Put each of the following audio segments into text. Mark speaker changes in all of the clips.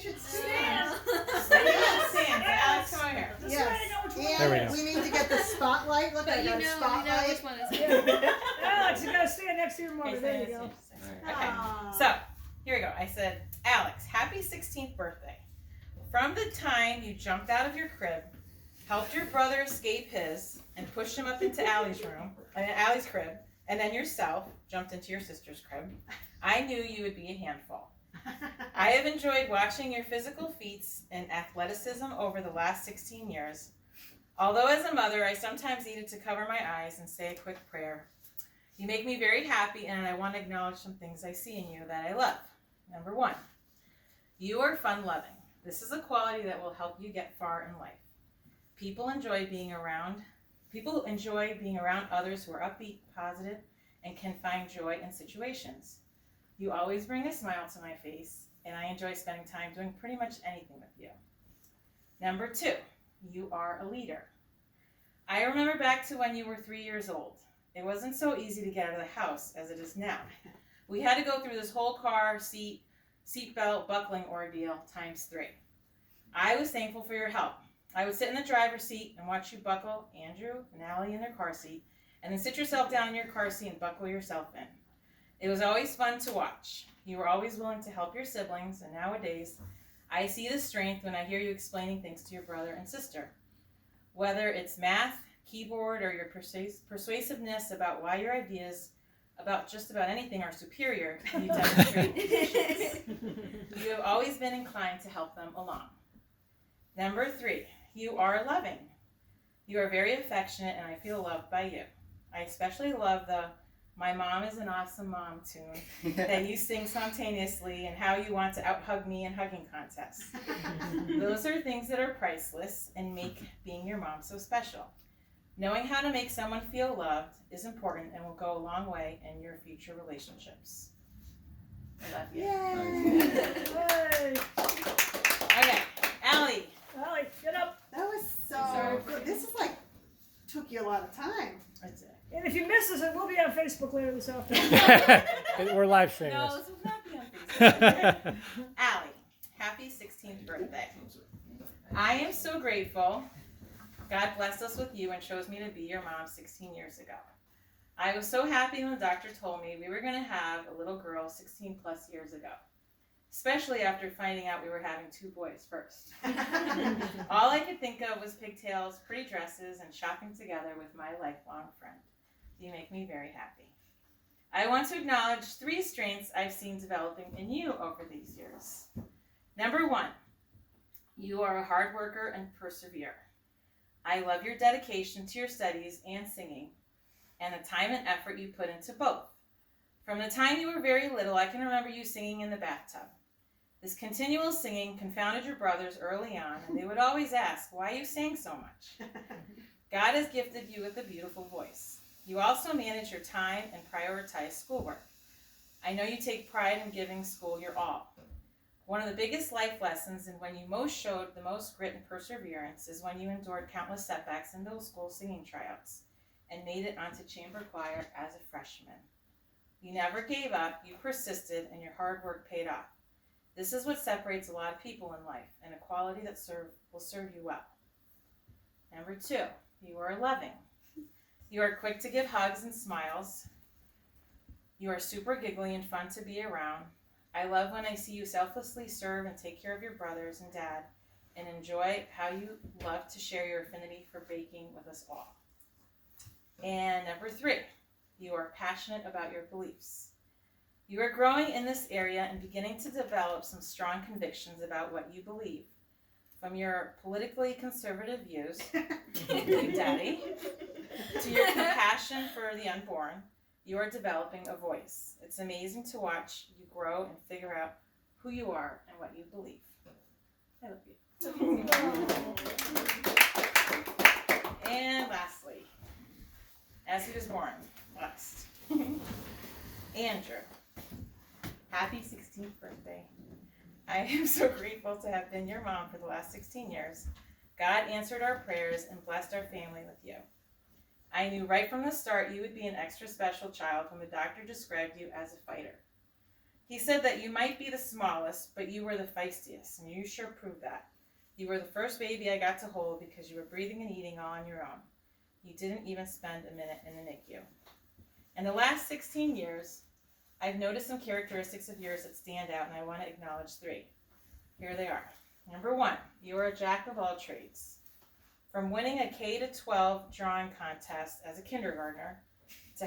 Speaker 1: should stand.
Speaker 2: Stand. Alex, come over here.
Speaker 1: Yes.
Speaker 3: There we
Speaker 1: And
Speaker 3: go.
Speaker 1: we need to get the spotlight. Look,
Speaker 4: But
Speaker 1: I
Speaker 4: you
Speaker 1: got a
Speaker 4: know
Speaker 1: spotlight.
Speaker 4: which one is it.
Speaker 5: Alex, you gotta stand next to your mother.
Speaker 2: Okay,
Speaker 5: There you go.
Speaker 2: Okay.
Speaker 1: Aw.
Speaker 2: So, here we go. I said, Alex, happy 16th birthday. From the time you jumped out of your crib, helped your brother escape his, and pushed him up into Allie's crib, and then yourself jumped into your sister's crib, I knew you would be a handful. I have enjoyed watching your physical feats and athleticism over the last 16 years. Although as a mother, I sometimes needed to cover my eyes and say a quick prayer. You make me very happy, and I want to acknowledge some things I see in you that I love. Number 1, you are fun-loving. This is a quality that will help you get far in life. People enjoy being around others who are upbeat, positive, and can find joy in situations. You always bring a smile to my face, and I enjoy spending time doing pretty much anything with you. Number 2, you are a leader. I remember back to when you were 3 years old. It wasn't so easy to get out of the house as it is now. We had to go through this whole car seatbelt buckling ordeal times 3. I was thankful for your help. I would sit in the driver's seat and watch you buckle Andrew and Allie in their car seat, and then sit yourself down in your car seat and buckle yourself in. It was always fun to watch. You were always willing to help your siblings, and nowadays, I see the strength when I hear you explaining things to your brother and sister. Whether it's math, keyboard, or your persuasiveness about why your ideas about just about anything are superior, you demonstrate patience. You have always been inclined to help them along. Number 3, you are loving. You are very affectionate, and I feel loved by you. I especially love the "My Mom is an Awesome Mom" tune that you sing spontaneously, and how you want to out-hug me in hugging contests. Those are things that are priceless and make being your mom so special. Knowing how to make someone feel loved is important and will go a long way in your future relationships. I love you.
Speaker 5: Hey.
Speaker 2: Okay, Allie.
Speaker 5: Allie, get up.
Speaker 1: That was so good. This is like, took you a lot of time.
Speaker 2: That's it.
Speaker 5: And if you miss us, it will be on Facebook later this afternoon.
Speaker 3: We're live streaming
Speaker 2: No,
Speaker 3: this.
Speaker 2: this will not be on Facebook. Allie, happy 16th birthday. I am so grateful God blessed us with you and chose me to be your mom 16 years ago. I was so happy when the doctor told me we were going to have a little girl 16 plus years ago, especially after finding out we were having 2 boys first. All I could think of was pigtails, pretty dresses, and shopping together with my lifelong friend. You make me very happy. I want to acknowledge 3 strengths I've seen developing in you over these years. Number 1, you are a hard worker and persevere. I love your dedication to your studies and singing, and the time and effort you put into both. From the time you were very little, I can remember you singing in the bathtub. This continual singing confounded your brothers early on, and they would always ask why you sang so much. God has gifted you with a beautiful voice. You also manage your time and prioritize schoolwork. I know you take pride in giving school your all. One of the biggest life lessons, and when you most showed the most grit and perseverance, is when you endured countless setbacks in middle school singing tryouts and made it onto chamber choir as a freshman. You never gave up, you persisted, and your hard work paid off. This is what separates a lot of people in life, and a quality that will serve you well. Number 2, you are loving. You are quick to give hugs and smiles. You are super giggly and fun to be around. I love when I see you selflessly serve and take care of your brothers and dad, and enjoy how you love to share your affinity for baking with us all. And number 3, you are passionate about your beliefs. You are growing in this area and beginning to develop some strong convictions about what you believe. From your politically conservative views, you daddy, to your compassion for the unborn, you are developing a voice. It's amazing to watch you grow and figure out who you are and what you believe. I love you. And lastly, as he was born, last, Andrew. Happy 16th birthday. I am so grateful to have been your mom for the last 16 years. God answered our prayers and blessed our family with you. I knew right from the start you would be an extra special child when the doctor described you as a fighter. He said that you might be the smallest, but you were the feistiest, and you sure proved that. You were the first baby I got to hold because you were breathing and eating all on your own. You didn't even spend a minute in the NICU. In the last 16 years, I've noticed some characteristics of yours that stand out, and I want to acknowledge 3. Here they are. Number 1, you are a jack of all trades. From winning a K-12 drawing contest as a kindergartner, to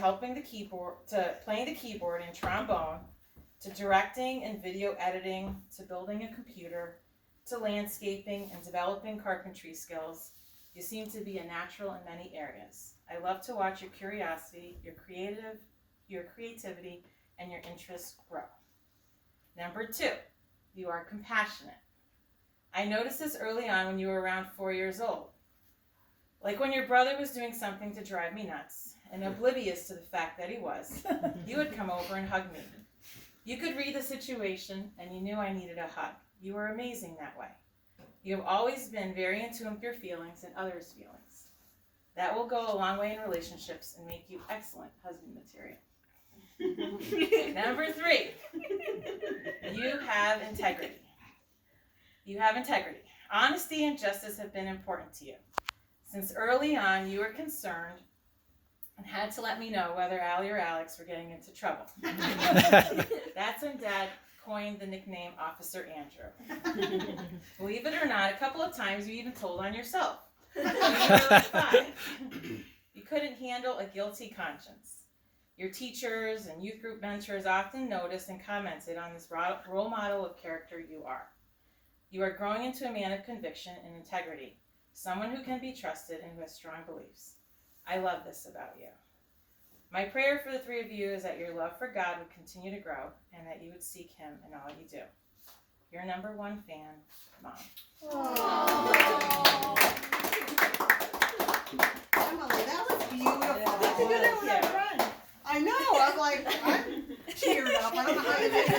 Speaker 2: playing the keyboard and trombone, to directing and video editing, to building a computer, to landscaping and developing carpentry skills, you seem to be a natural in many areas. I love to watch your curiosity, your creativity, and your interests grow. Number 2, you are compassionate. I noticed this early on when you were around 4 years old. Like when your brother was doing something to drive me nuts, and oblivious to the fact that he was, you would come over and hug me. You could read the situation, and you knew I needed a hug. You were amazing that way. You have always been very in tune with your feelings and others' feelings. That will go a long way in relationships and make you excellent husband material. Number 3, you have integrity. You have integrity. Honesty and justice have been important to you. Since early on, you were concerned and had to let me know whether Allie or Alex were getting into trouble. That's when Dad coined the nickname Officer Andrew. Believe it or not, a couple of times you even told on yourself. When you were like 5. You couldn't handle a guilty conscience. Your teachers and youth group mentors often noticed and commented on this role model of character you are. You are growing into a man of conviction and integrity, someone who can be trusted and who has strong beliefs. I love this about you. My prayer for the 3 of you is that your love for God would continue to grow and that you would seek Him in all you do. Your number 1 fan, Mom.
Speaker 1: Emily, that was beautiful.
Speaker 5: You did it with that run.
Speaker 1: I know. I was like, I'm cheered up. I don't know how you did it.